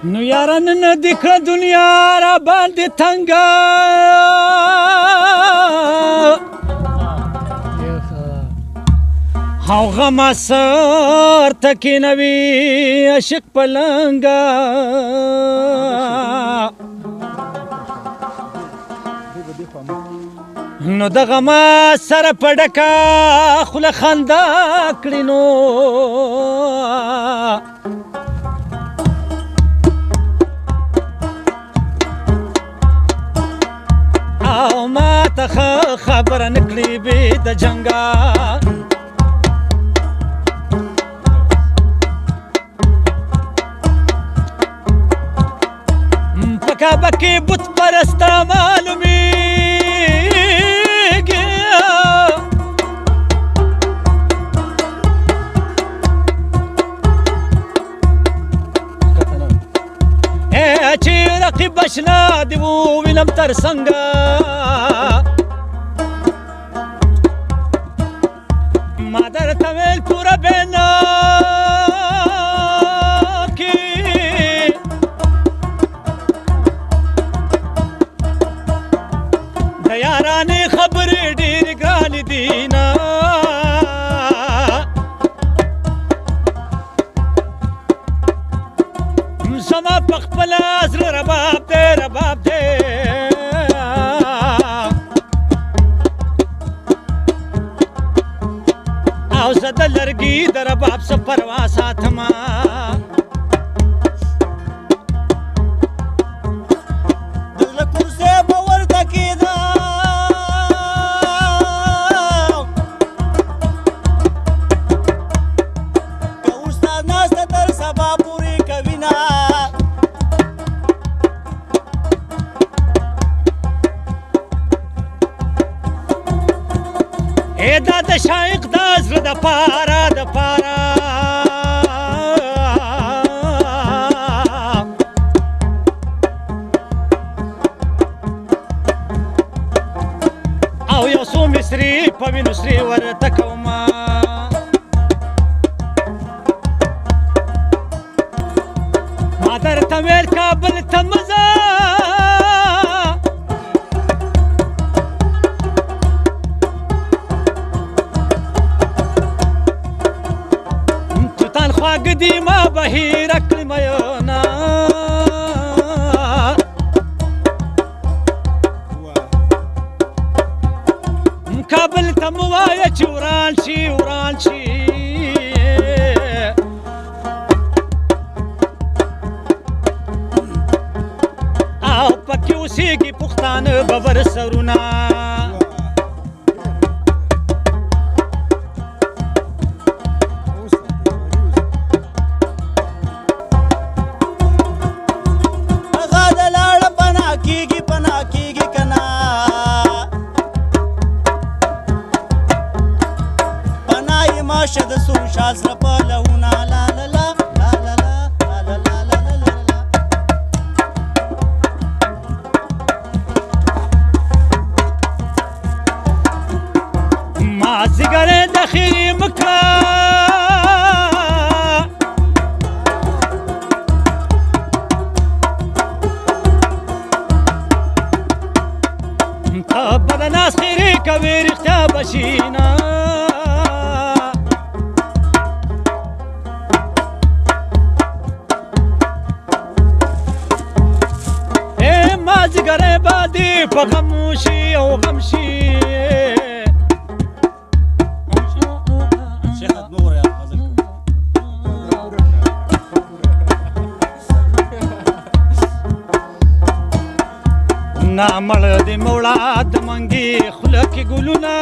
نو یاران نه دې کړه دنیا را باندې تنګه او غم سر ته کښېنوي عاشق پلنګه نو د غم سره په ډکه خوله خندا کړي نو او ما ته خبره نه کړي بې د جنګه په کعبه کې بت پرسته معلومیږي چې رقیب اشنا دې ووینم تر څنګه ما درته ویل توره بینا کې د یارانې خبرې ډېرې ګرانې دي نه زما په خپله زړه رباب دی رباب دی او زه د لرګي د رباب څه پروا ساتمه د زړه کرسۍ به ورته کېده که استاد ناسته تر سبا پورې کوي نه دا د شایق د زړه د پاره د پاره او یو څو مصري په وینو سرې ورته کومه ما درته ویل کابل ته مه ځه خواږه دي ما بهیره کړي میونه کابل ته مو وایه چې وران شي وران شي او پکې اوسېږي پښتانه ببر سرونه ماشه د سور شال سره په لهونه لا لا لا لا لا لا لا لا لا لا مازدیګر د خیرې مه کړه ته به د ناز خیرې کوې رښتیا به شي نه مازدیګری به دې په غم شي او غم شي نامړ دې موړه د منګي خوله کې ګلونه